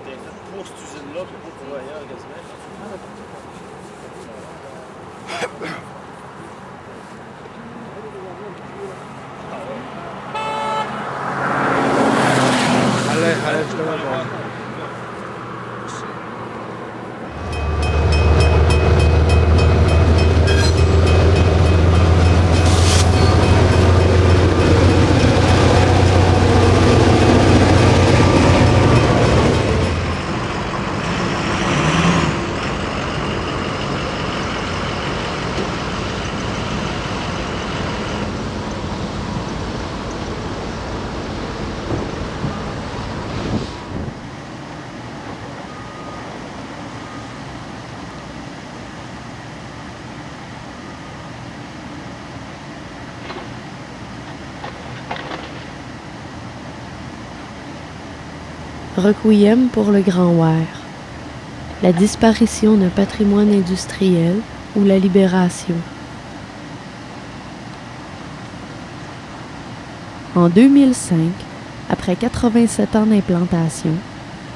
était fait pour cette usine-là, puis pas pour ailleurs quasiment. Allez, je te l'envoie. Requiem pour le Grand Ware. La disparition d'un patrimoine industriel ou la libération. En 2005, après 87 ans d'implantation,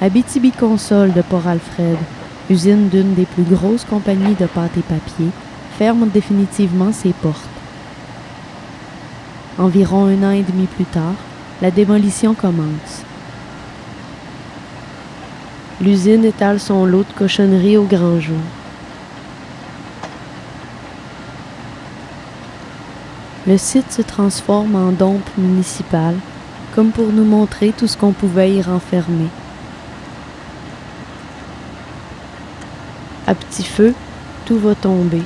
Abitibi-Consol de Port-Alfred, usine d'une des plus grosses compagnies de pâte et papier, ferme définitivement ses portes. Environ 1 an et demi plus tard, la démolition commence. L'usine étale son lot de cochonneries au grand jour. Le site se transforme en dompe municipale, comme pour nous montrer tout ce qu'on pouvait y renfermer. À petit feu, tout va tomber,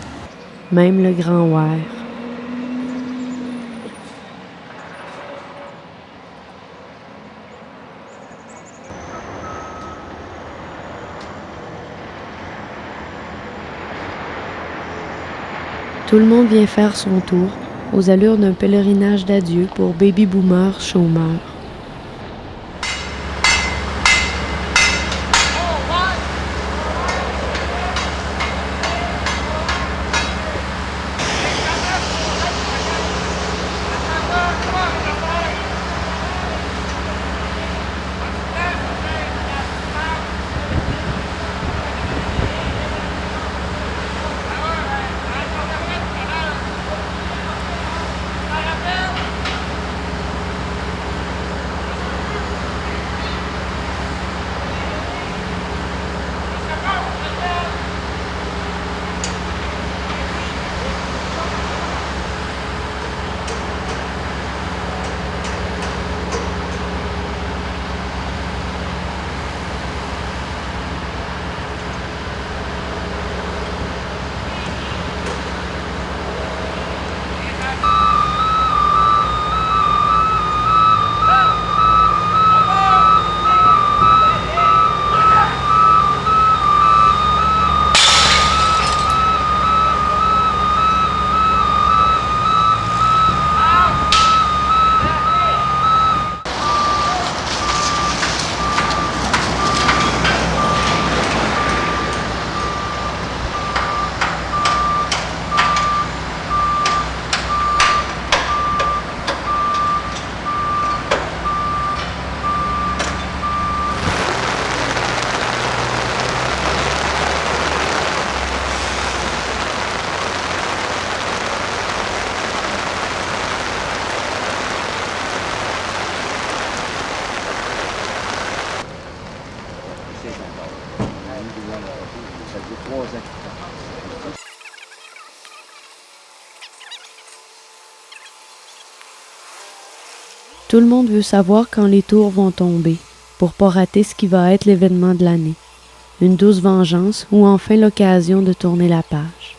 même le Grand Ware. Tout le monde vient faire son tour, aux allures d'un pèlerinage d'adieu pour baby-boomers chômeurs. Tout le monde veut savoir quand les tours vont tomber, pour pas rater ce qui va être l'événement de l'année. Une douce vengeance ou enfin l'occasion de tourner la page.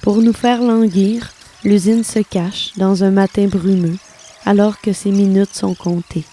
Pour nous faire languir, l'usine se cache dans un matin brumeux, alors que ses minutes sont comptées.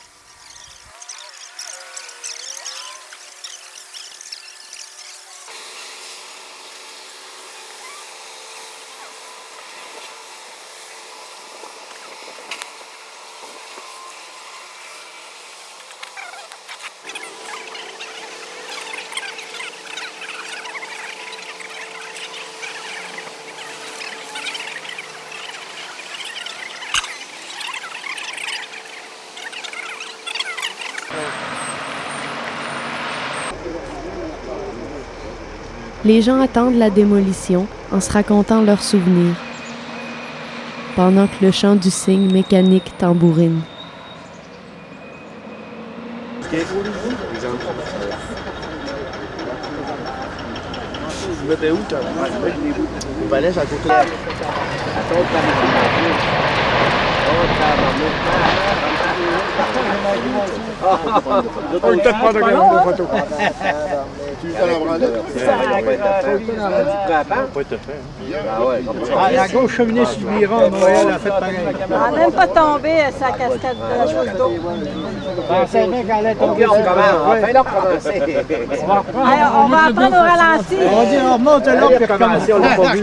Les gens attendent la démolition en se racontant leurs souvenirs, pendant que le chant du cygne mécanique tambourine. Tu mettais où, toi? Au balai, j'ai à côté. On ne t'a pas de grande photo. Tu t'en as branlé? Pas été fait. Ah ouais, La gauche cheminée sur le Biron, Noël a fait pareil. Elle n'a même pas tombé sa cascade de la chose d'eau. Je pensais bien qu'elle allait tomber. on commence. Enfin, là, recommencer. On va apprendre au ralenti. On dit on remonte là puis recommencer, on l'a pas vu.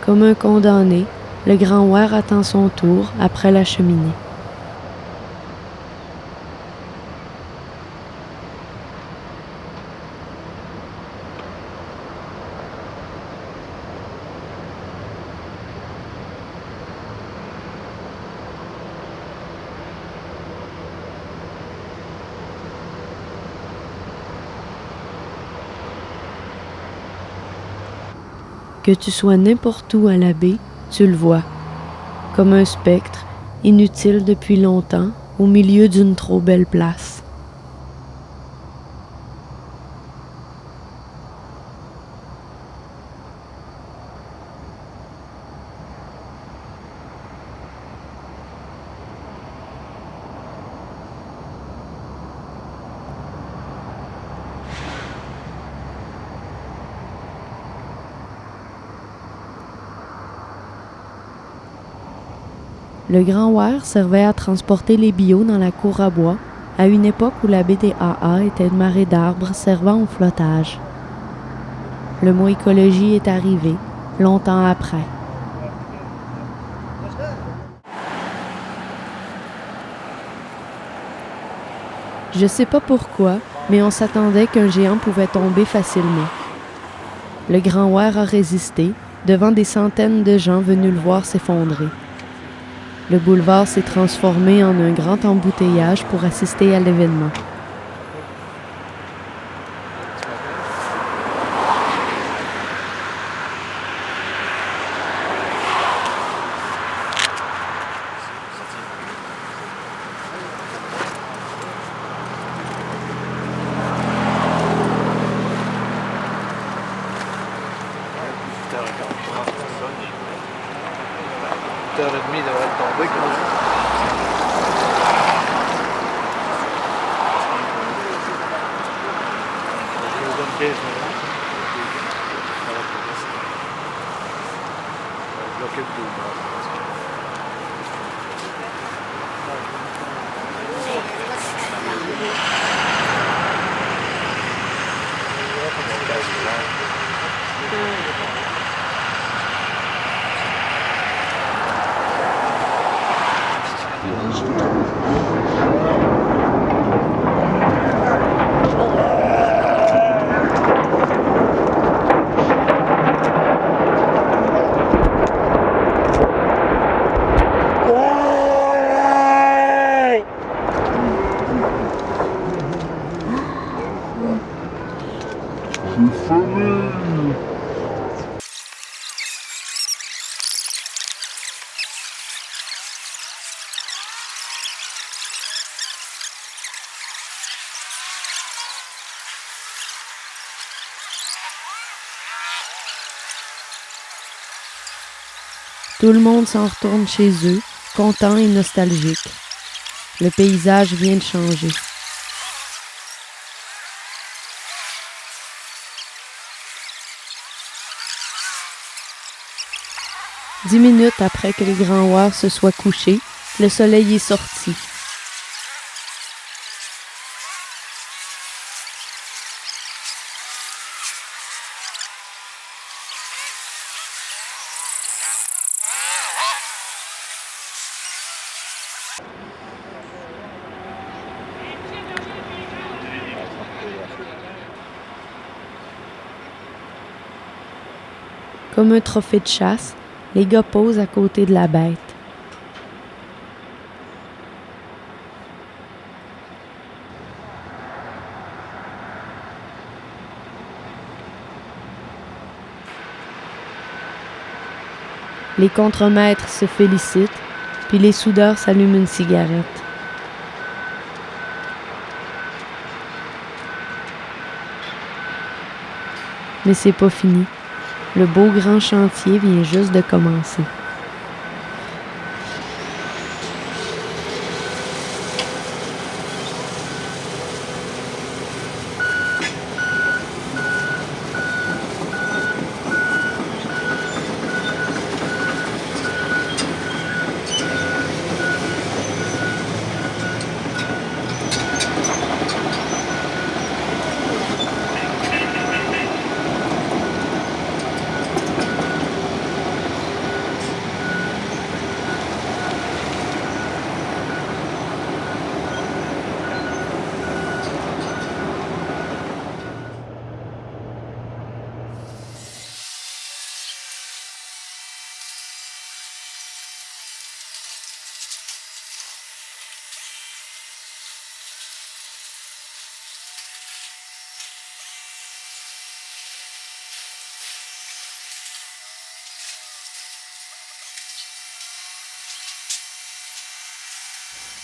Comme un condamné, le grand Ware attend son tour après la cheminée. Que tu sois n'importe où à la baie, tu le vois, comme un spectre, inutile depuis longtemps, au milieu d'une trop belle place. Le Grand Ware servait à transporter les billots dans la cour à bois, à une époque où la baie des AA était une marée d'arbres servant au flottage. Le mot écologie est arrivé, longtemps après. Je sais pas pourquoi, mais on s'attendait qu'un géant pouvait tomber facilement. Le Grand Ware a résisté, devant des centaines de gens venus le voir s'effondrer. Le boulevard s'est transformé en un grand embouteillage pour assister à l'événement. H30 devrait tomber. Tout le monde s'en retourne chez eux, content et nostalgique. Le paysage vient de changer. 10 minutes après que les grands ouars se soient couchés, le soleil est sorti. Comme un trophée de chasse, les gars posent à côté de la bête. Les contremaîtres se félicitent, puis les soudeurs s'allument une cigarette. Mais c'est pas fini. Le beau grand chantier vient juste de commencer.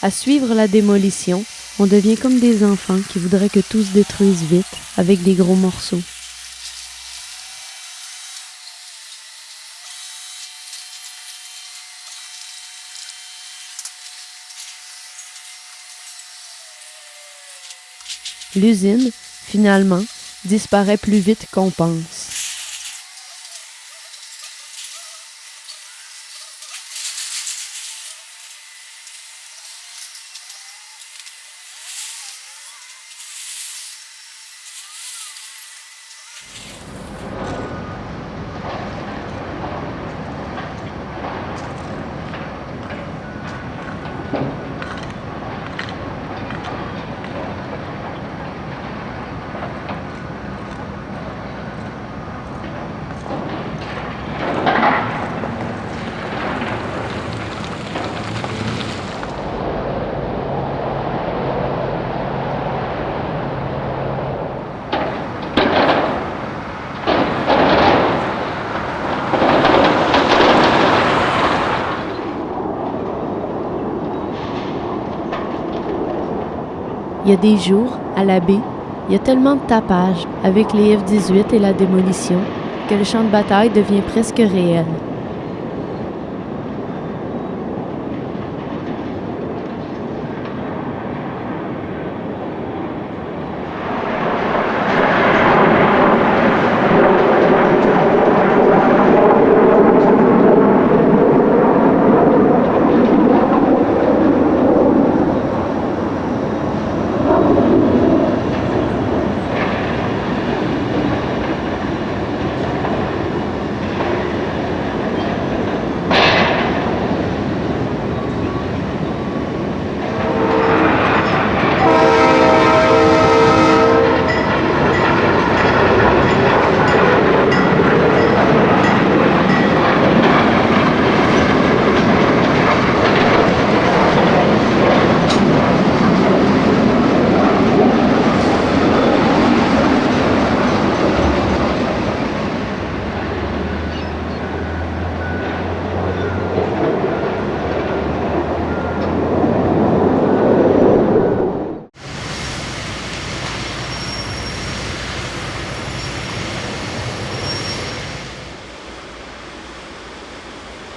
À suivre la démolition, on devient comme des enfants qui voudraient que tout se détruise vite, avec des gros morceaux. L'usine, finalement, disparaît plus vite qu'on pense. Il y a des jours, à la baie, il y a tellement de tapage avec les F-18 et la démolition que le champ de bataille devient presque réel.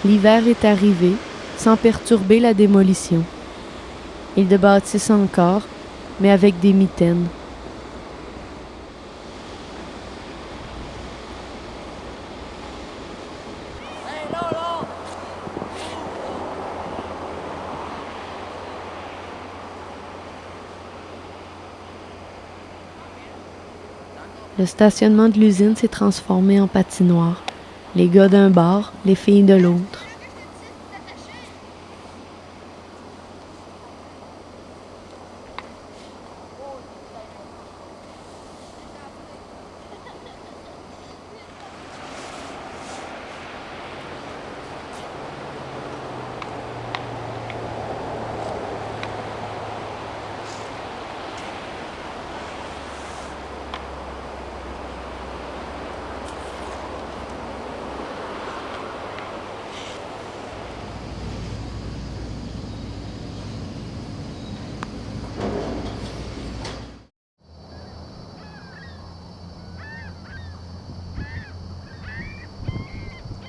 L'hiver est arrivé, sans perturber la démolition. Ils le bâtissent encore, mais avec des mitaines. Hey, là, Le stationnement de l'usine s'est transformé en patinoire. Les gars d'un bar, les filles de l'autre.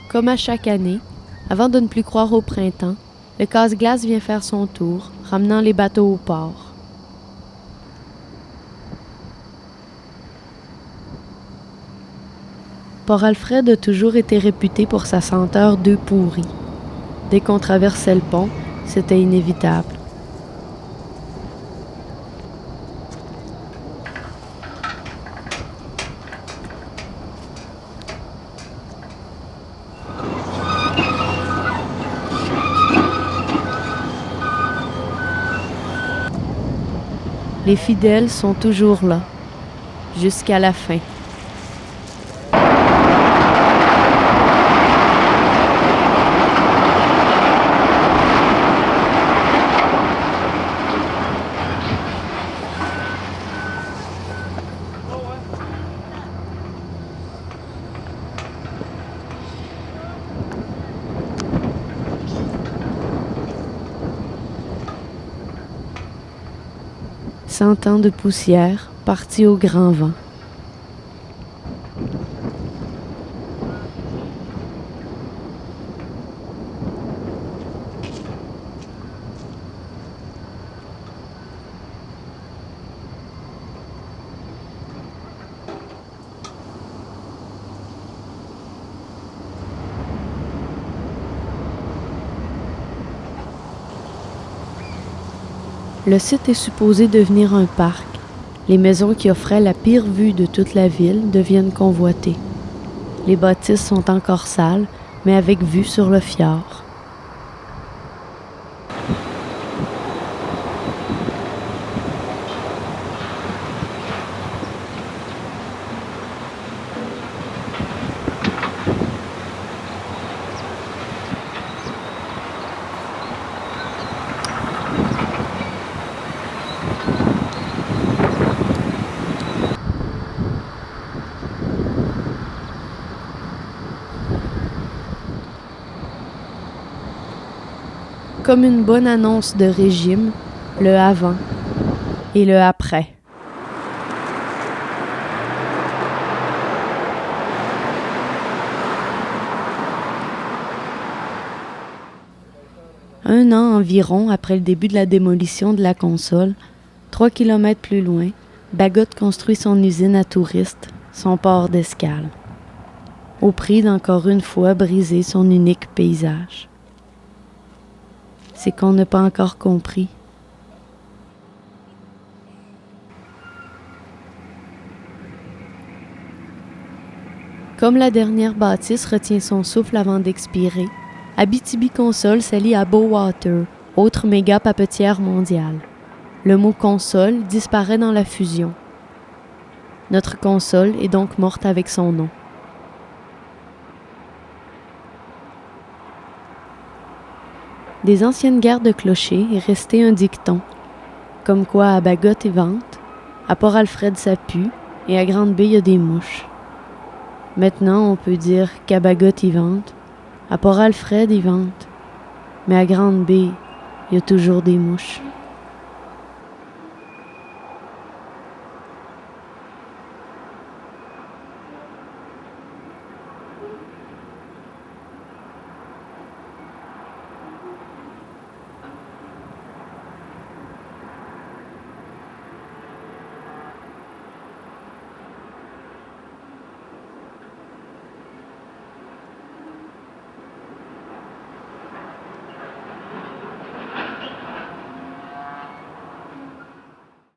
Comme à chaque année, avant de ne plus croire au printemps, le casse-glace vient faire son tour, ramenant les bateaux au port. Port-Alfred a toujours été réputé pour sa senteur d'œufs pourris. Dès qu'on traversait le pont, c'était inévitable. Les fidèles sont toujours là, jusqu'à la fin. Cent ans de poussière partis au grand vent. Le site est supposé devenir un parc. Les maisons qui offraient la pire vue de toute la ville deviennent convoitées. Les bâtisses sont encore sales, mais avec vue sur le fjord. Comme une bonne annonce de régime, le avant et le après. Un an environ après le début de la démolition de la console, 3 kilomètres plus loin, Bagot construit son usine à touristes, son port d'escale, au prix d'encore une fois briser son unique paysage. C'est qu'on n'a pas encore compris. Comme la dernière bâtisse retient son souffle avant d'expirer, Abitibi-Consol s'allie à Bowater, autre méga papetière mondiale. Le mot console disparaît dans la fusion. Notre console est donc morte avec son nom. Des anciennes guerres de clochers est resté un dicton, comme quoi à Bagot il vente, à Port-Alfred ça pue et à Grande-Bay il y a des mouches. Maintenant on peut dire qu'à Bagot il vente, à Port-Alfred il vente, mais à Grande-Bay il y a toujours des mouches.